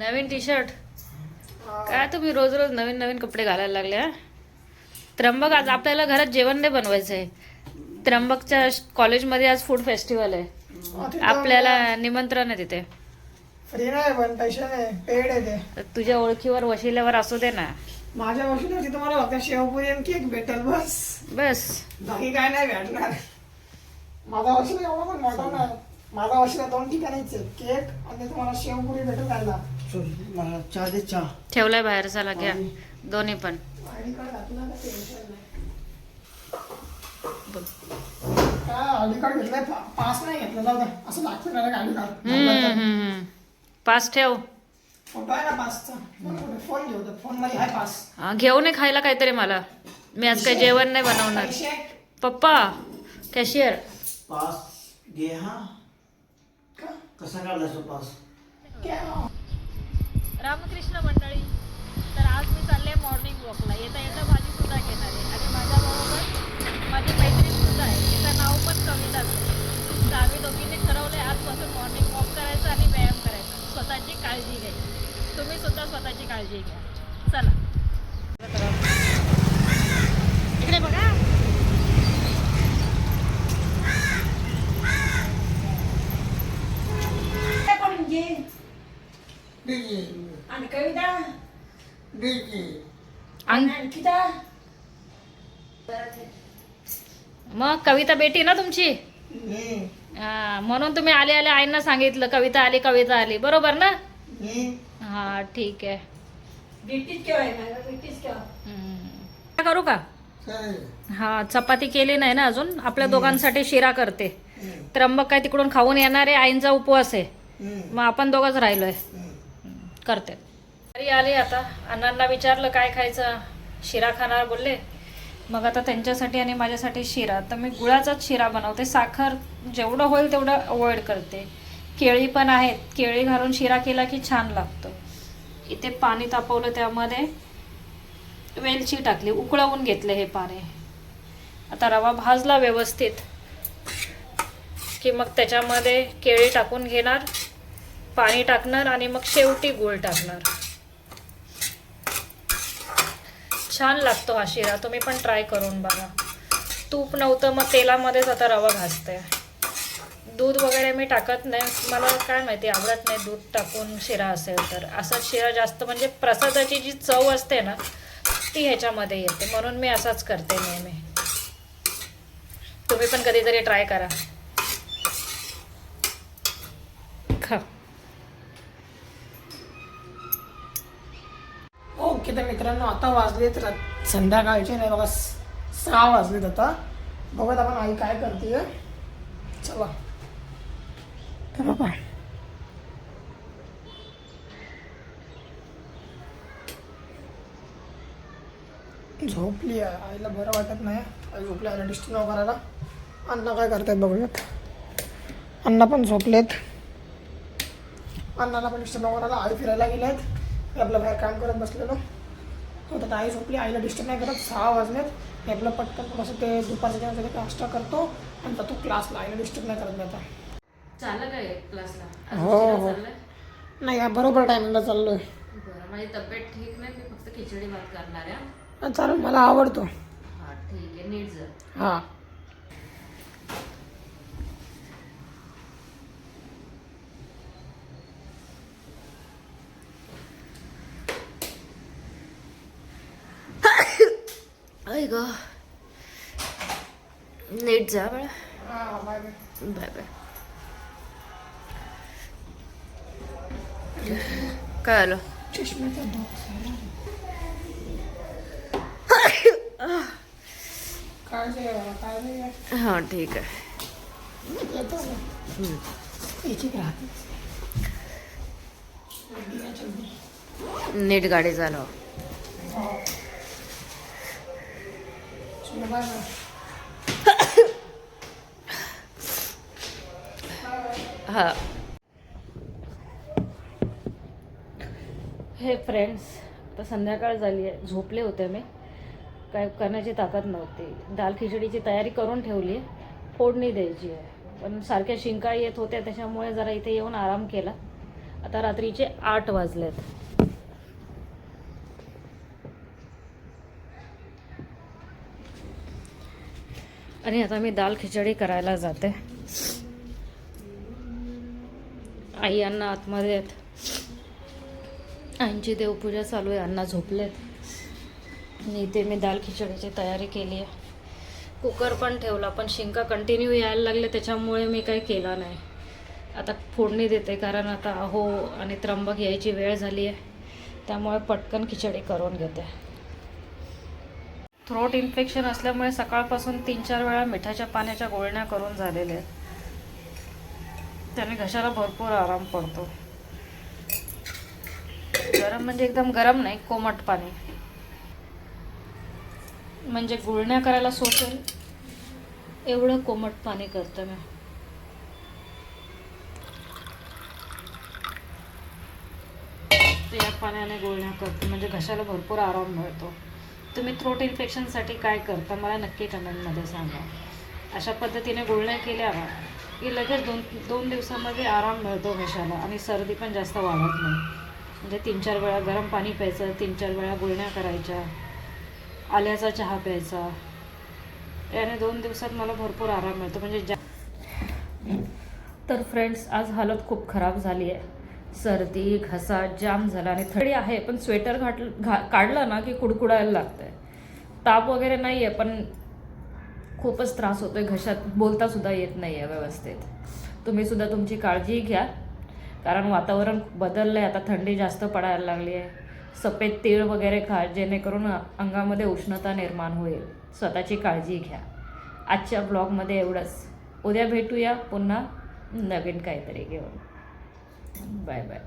नवीन T shirt काय तुम्ही रोज रोज नवीन नवीन कपडे घालायला लागले हा? त्र्यंबक आज आपल्याला घरात जेवण नाही बनवायचं आहे. त्र्यंबकच्या कॉलेजमध्ये आज फूड फेस्टिवल आहे. आपल्याला निमंत्रण आहे तिथे. फ्री नाही पण पैसे नाही पेड आहे ते. तुझ्या ओळखीवर वशिल्यावर असू दे ना. माझ्या वशिल्यावरती तुम्हाला फक्त शेवपुरी आणि केक भेटेल बस. बस बाकी काय नाही भेटणार. माझा वशिला एवढा पण मोठा नाही. माझा वशिला 2 ठिकाणीच आहे. केक आणि तुम्हाला शेवपुरी भेटेल खायला. मला चहा दे चहा. ठेवलाय बाहेर, चला घ्या दोन्ही पण. आयडी कार्ड घातलं ना टेन्शन नाही. बघ. काय आयडी कार्ड घेतलंय पास नाही घेतलं जाऊ दे. असं दाखवून राहिलं आयडी कार्ड. पास ठेव. फोटो आहे ना पासचा. फोन घेऊ तर फोन मध्ये आहे पास. घेऊन ये खायला काहीतरी मला. मी आज काही जेवण नाही बनवणार. पैसे पप्पा कॅशियर. पास घे हा. का? कसा काढला तो पास? क्या? रामकृष्ण मंडळी, तर आज मी चालले मॉर्निंग वॉकला. येता येता भाजी सुद्धा घेणार आहे आणि माझ्याबरोबर माझी मैत्रीण सुद्धा आहे. तिचं नाव पण कविताच आहे. तर आम्ही दोघींनी ठरवलं आजपासून मॉर्निंग वॉक करायचं आणि व्यायाम करायचा. स्वतःची काळजी घ्यायची. तुम्ही सुद्धा स्वतःची काळजी घ्या. चला इकडे बघा. आणि कविता अंकिता. मग कविता बेटी ना तुमची. म्हणून तुम्ही आले आले आईंना सांगितलं कविता आली कविता आली, बरोबर ना. हा ठीक आहे. काय करू का. हा चपाती केली नाही ना अजून. आपल्या दोघांसाठी शिरा करते. त्र्यंबक काय तिकडून खाऊन येणार आहे. आईंचा उपवास आहे. मग आपण दोघंच राहिलोय. करते. घरी आले आता. अण्णांना विचारलं काय खायचं. शिरा खाणार बोलले. मग आता त्यांच्यासाठी आणि माझ्यासाठी शिरा. तर मी गुळाचाच शिरा बनवते. साखर जेवढं होईल तेवढं अवॉइड करते. केळी पण आहेत. केळी घालून शिरा केला की छान लागतो. इथे पाणी तापवलं, त्यामध्ये वेलची टाकली, उकळवून घेतले हे पाणी. आता रवा भाजला व्यवस्थित की मग त्याच्यामध्ये केळी टाकून घेणार, पाणी टाकणार आणि मग शेवटी गूळ टाकणार. छान लागतो हा शिरा. तुम्ही पण ट्राय करून बघा. तूप नव्हतं मग तेलामध्येच आता रवा भाजते. दूध वगैरे मी टाकत नाही. मला काय माहिती आवडत नाही दूध टाकून शिरा असेल तर. असाच शिरा जास्त म्हणजे प्रसादाची जी चव असते ना ती ह्याच्यामध्ये येते. म्हणून मी असाच करते नेहमी. तुम्ही पण कधीतरी ट्राय करा. खा. ओके तर मित्रांनो आता वाजलेत संध्याकाळचे नाही बघा 6 वाजलेत आता. बघत आपण आई काय करते. चला तर बाबा झोपली आहे. आईला बरं वाटत नाही. आई झोपली. आईला डिस्टर्ब न करायला. अण्णा काय करतायत बघूयात. अण्णा पण झोपलेत. अण्णाला पण डिस्टर्ब न करायला. आई फिरायला गेल्यात. मी आपलं बाहेर काम करत बसलेलो होतं. आई झोपली. आईला डिस्टर्ब नाही करत. 6 वाजलेत. मी आपलं पटकन थोडंसं ते दुपारच्या जेवणासाठी नाश्ता करतो आणि जातो क्लासला. आईला डिस्टर्ब नाही करत मी आता. चाललं काय क्लासला. हो हो नाही बरोबर टायमिंगला चाललोय. बरं, माझी तब्येत ठीक नाही. मी फक्त खिचडी भात करणार आहे. चालेल मला आवडतो. हा ठीक आहे. नीट जा. हां ऐ ग नीट जा बाळा. हां बाय बाय. Bye bye. काय आलं. चष्म्याचा बॉक्स काळजी घ्या. काळजी घ्या. हां ठीक आहे. येतो याची राहते. नीट गाडी चालव. Bye bye. हां हे फ्रेंड्स आता संध्याकाळ झाली आहे. झोपले होते मी. काय करण्याची ताकद नव्हती. दाल खिचडीची तयारी करून ठेवली आहे. फोडणी द्यायची आहे पण सारख्या शिंका येत होत्या त्याच्यामुळे जरा इथे येऊन आराम केला. आता रात्रीचे 8 वाजलेत. आणि आता मी दाल खिचडी करायला जाते. आई अण्णा आतमध्ये आहेत. आईंची देवपूजा चालू आहे, अण्णा झोपलेत. आणि इथे मी दाल खिचडीची तयारी केली आहे. कुकर पण ठेवला, पण शिंका कंटिन्यू यायला लागले त्याच्यामुळे मी काही केला नाही. आता फोडणी देते, कारण आता अहो आणि त्र्यंबक यायची वेळ झाली आहे, त्यामुळे पटकन खिचडी करून घेते. थ्रोट इन्फेक्शन असल्यामुळे सकाळपासून 3-4 वेळा मिठाच्या पाण्याच्या गुळण्या करून झालेल्या आहेत. त्याने घशाला भरपूर आराम पडतो. गरम म्हणजे एकदम गरम नाही, कोमट पाणी, म्हणजे गुळण्या करायला सोसेल एवढं कोमट पाणी करते मी. या पाण्याने गुळण्या करते, म्हणजे घशाला भरपूर आराम मिळतो. तुम्ही थ्रोट इन्फेक्शनसाठी काय करता मला नक्की कमेंटमध्ये सांगा. अशा पद्धतीने गुळण्या केल्या ना की लगेच दोन दिवसामध्ये आराम मिळतो घशाला, आणि सर्दी पण जास्त वाढत नाही. म्हणजे 3-4 वेळा गरम पाणी प्यायचं, 3-4 वेळा गुळण्या करायच्या, आल्याचा चहा प्यायचा. याने 2 दिवसात मला भरपूर आराम मिळतो. म्हणजे तर फ्रेंड्स, आज हालत खूप खराब झाली आहे. सर्दी, घसा जाम झाला आणि थंडी आहे, पण स्वेटर काढलं ना की कुडकुडायला लागतंय. ताप वगैरे नाही आहे, पण खूपच त्रास होतोय. घशात बोलता सुद्धा येत नाही आहे व्यवस्थित. तुम्ही सुद्धा तुमची काळजी घ्या, कारण वातावरण बदललं आहे. आता थंडी जास्त पडायला लागली आहे. सफेद तीळ वगैरे खा, जेणेकरून अंगामध्ये उष्णता निर्माण होईल. स्वतःची काळजी घ्या. आजच्या ब्लॉगमध्ये एवढंच. उद्या भेटूया पुन्हा नवीन काहीतरी घेऊन. Bye bye.